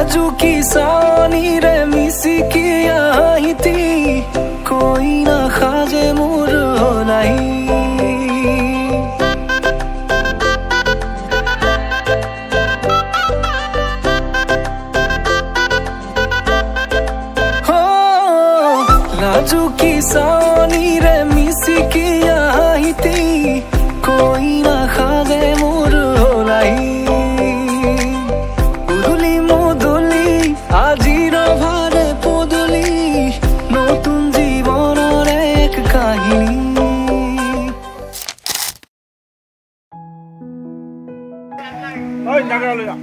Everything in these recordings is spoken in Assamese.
लाजू की सानी रे मिसी की आई थी कोई ना खाजे मोर नहीं लाजू की सानी रे मिसी की आई थी कोई ना खाजे मोर नहीं उदुली मुदुली আজির ভারে পদুলি নতুন জীবনের এক কাহিনী ওই জায়গা লইয়া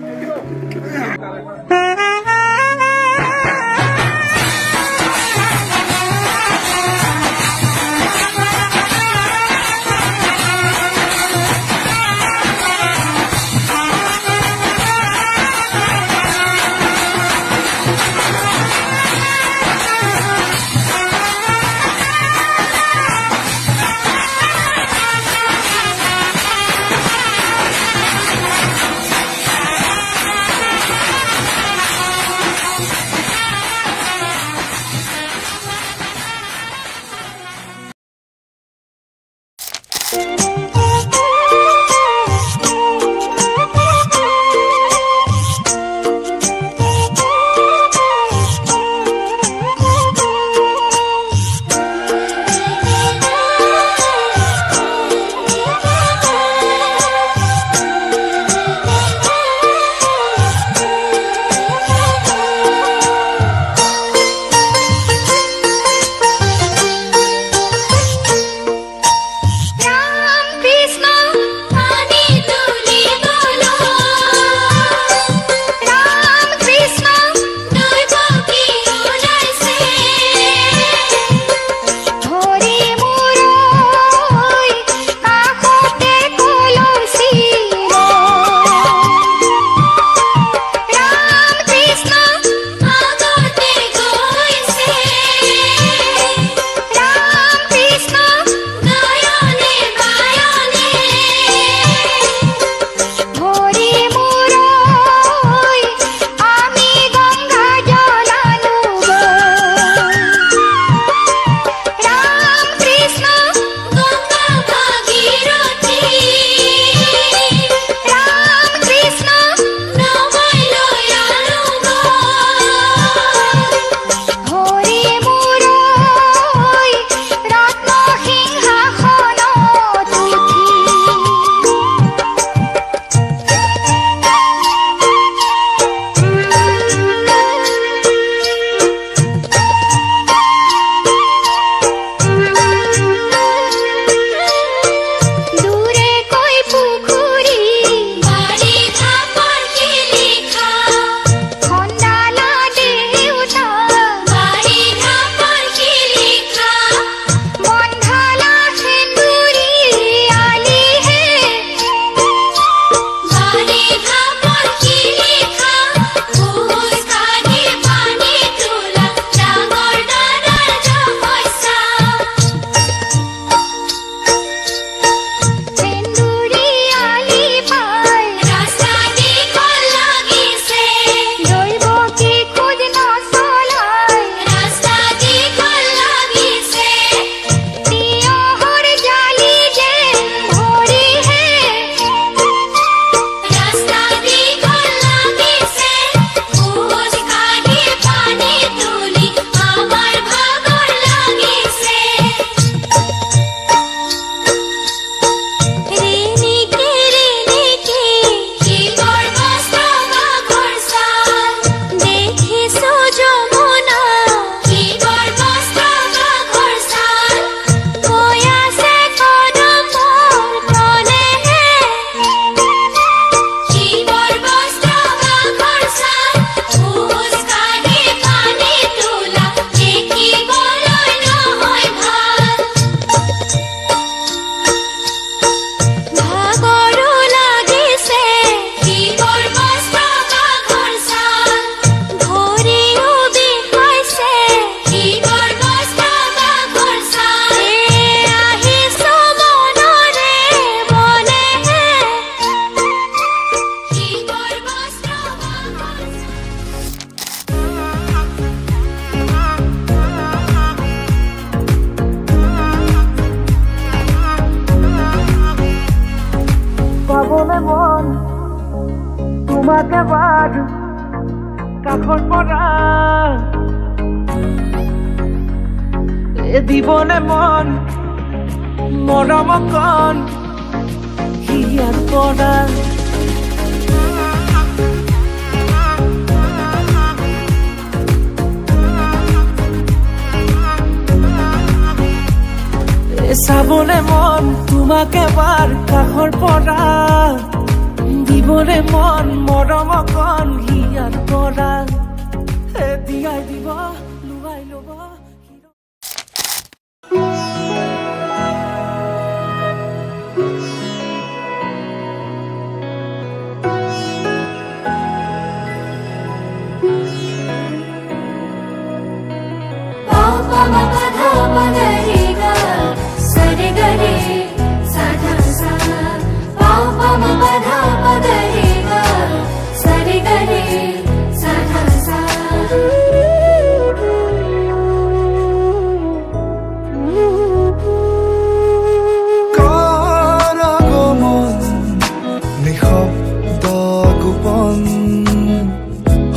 পাবলে মন তোমাক এবাৰ কাষৰ পৰা দিবনে মন মৰম অকণ হিয়াৰ পৰা চাবলে মন তোমাক এবাৰ কাষৰ পৰা দিবলে মন মৰম অকণ হিয়াৰ পৰা দিয়াই দিব লুৱাই ল'ব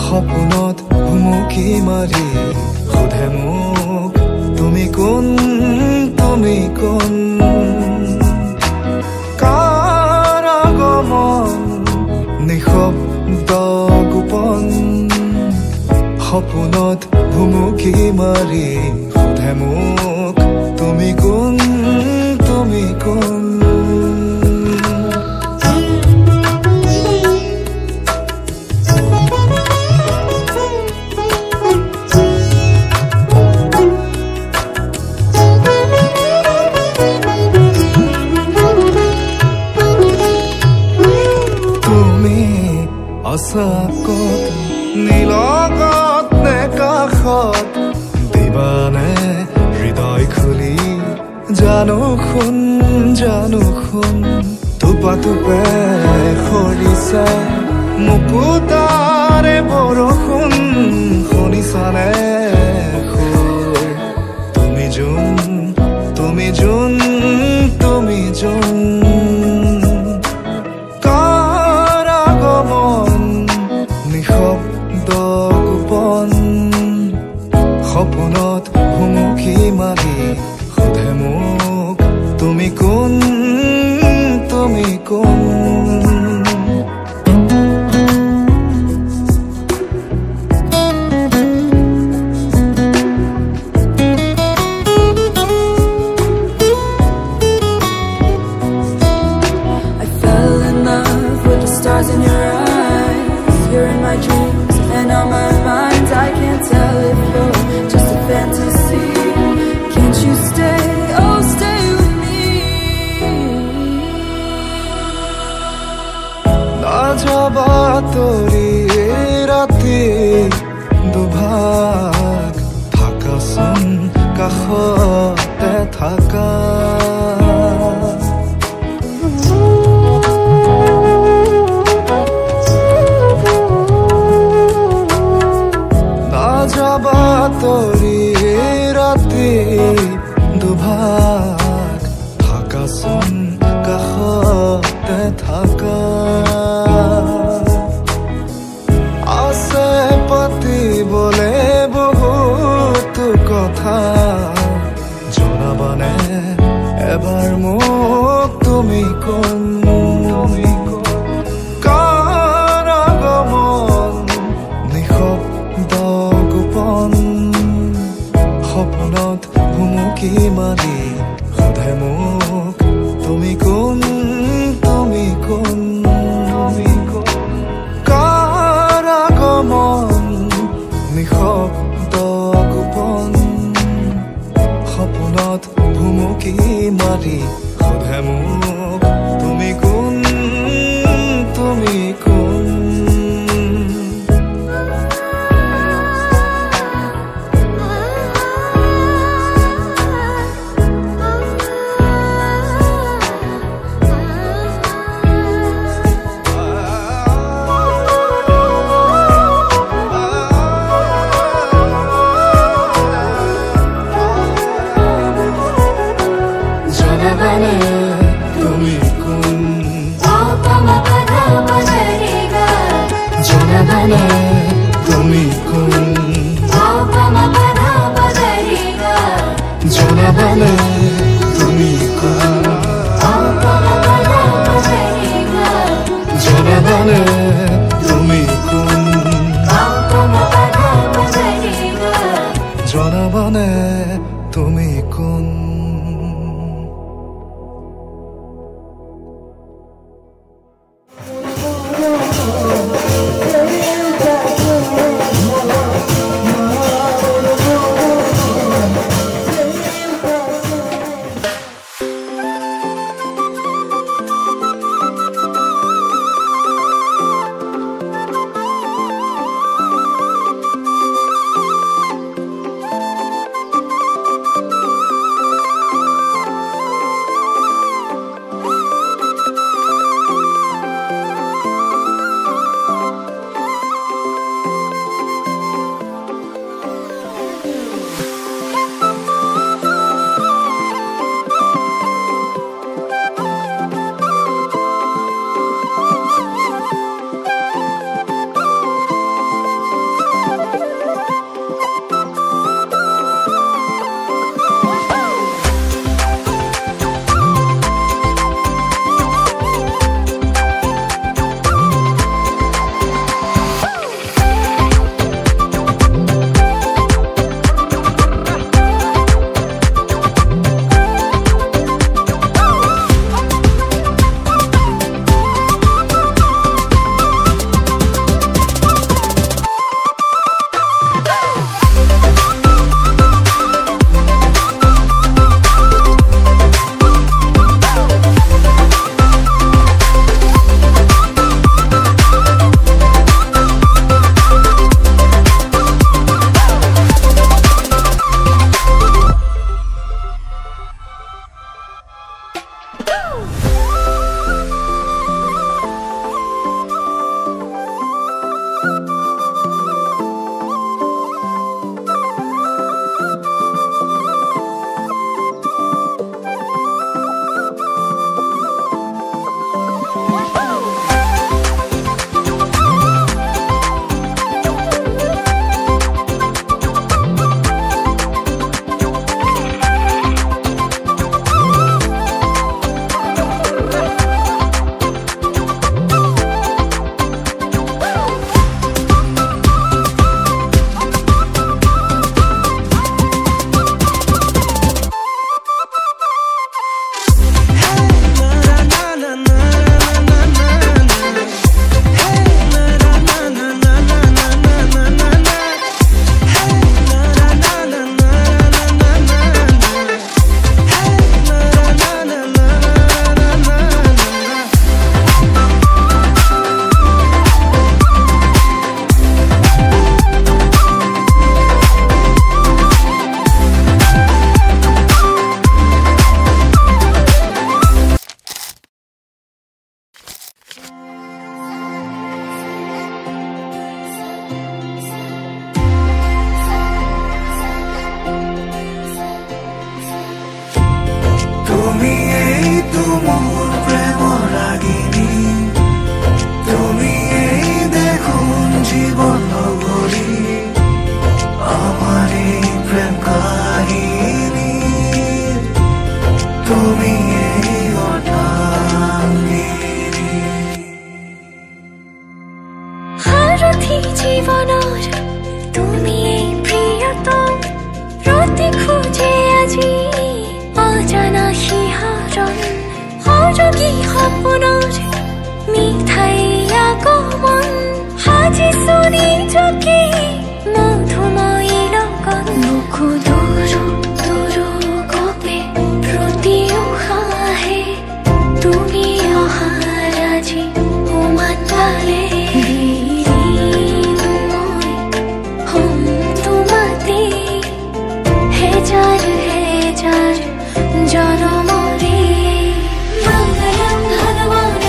সপোনত হুমুকি মাৰি সোধে মোক তুমি কোন কাৰ আগমন নিশব্দ গোপন সপোনত হুমুকি মাৰি সোধে মোক তুমি কোন আশাকত নীলগত নে কাষত দিবানে হৃদয় খুলি জানো শুন টোপা টোপে সৰিছে মুকুতাৰে বৰষুণ শুনিছানে সুৰ তুমি যোন সপোনত হুমুকি মাৰি সোধে মোক তুমি কোন I fell in love with the stars in your eyes. You're in my dreams and on my mind. I can't tell if you're just a fantasy. Can't you stay? Oh, stay with me. না যাবা তোরি ৰাতি দুভাগ থাকাচোন কাষতে থাকা তোৰি ৰাতি দুভাগ থাকাচোন কাষতে থাকা আছে পাতিবলে বহুতো কথা জনাবানে এবাৰ মোক তুমি কোন কাৰ আগমন নিশব্দ গোপন সপোনত হুমুকি মাৰি সোধে মোক তুমি কোন জনাবানে তুমি কোন জনাবানে তুমি কোন जन्म रे मंगलम भगवान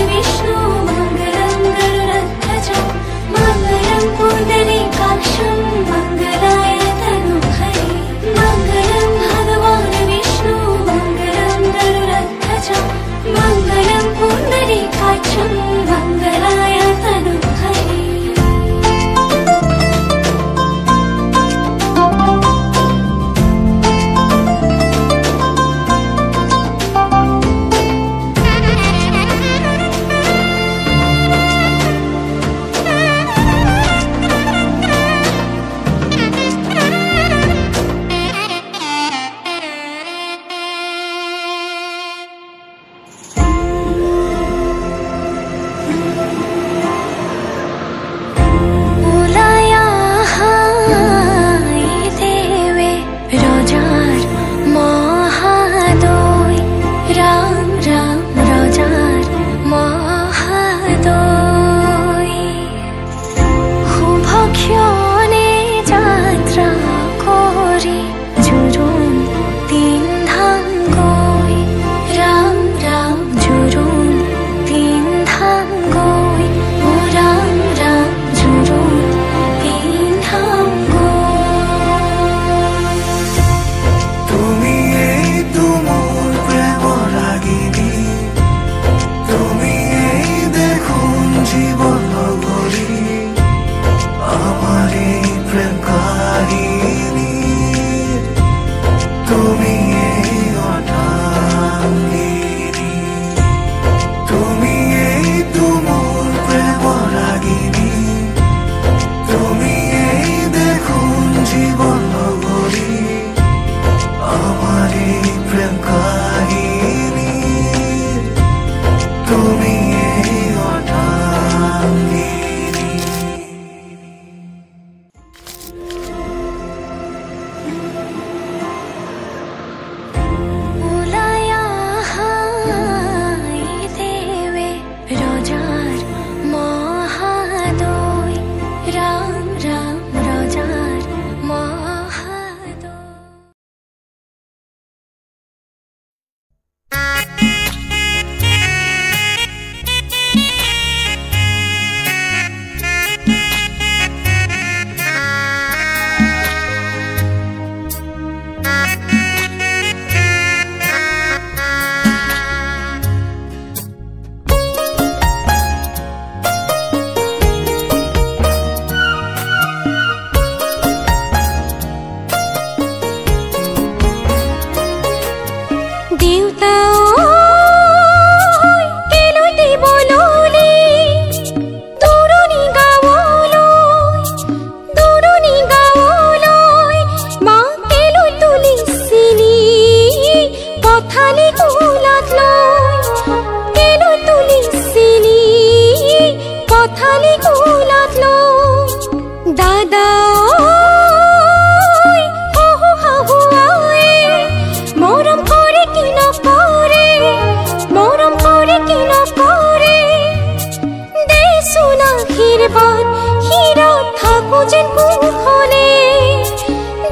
যেন কুশলে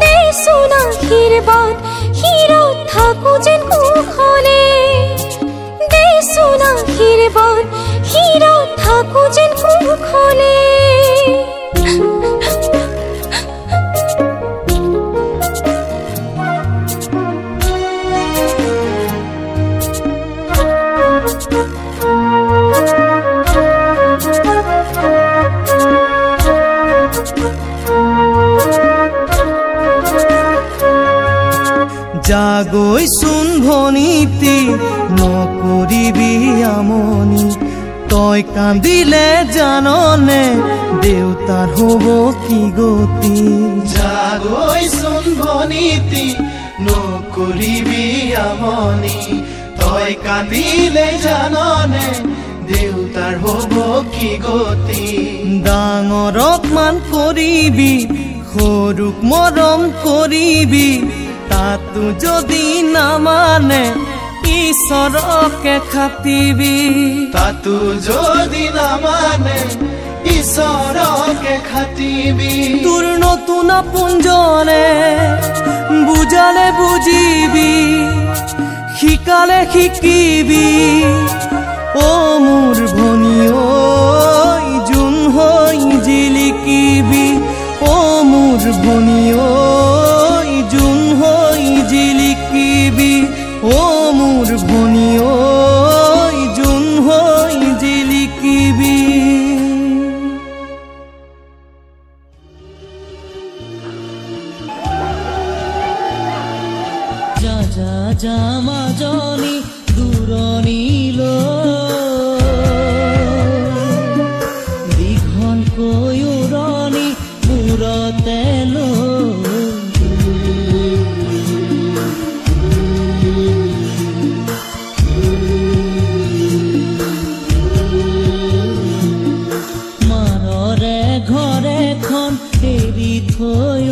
দেচোন আশীৰ্বাদ হিৰত থাকো যেন কুশলে দেচোন আশীৰ্বাদ হিৰত থাকো যেন কুশলে জাগৈচোন ভনীতি নকৰিবি আমনি তই কান্দিলে জাননে দেউতাৰ হ'ব কি গতি জাগৈচোন ভনীতি নকৰিবি আমনি তই কান্দিলে জাননে দেউতাৰ হ'ব কি গতি ডাঙৰক মান কৰিবি সৰুক মৰম কৰিবি তাতো যদি নামানে ঈশ্বৰকে খাটিবি তাতো যদি নামানে ঈশ্বৰকে খাটিবি তোৰ নতুন আপোনজনে বুজালে বুজিবি শিকালে শিকিবি অ মোৰ ভনী ঐ জোন হৈ জিলিকিবি অ মোৰ ভনী ঐ জোন হৈ জিলিকিবি অ মোৰ ভনী ঐ জোন হৈ জিলিকিবি যা যা যা মাজনী দূৰণিলৈ দীঘলকৈ উৰণি মূৰতে মাৰৰে ঘৰ এখন এৰি থৈ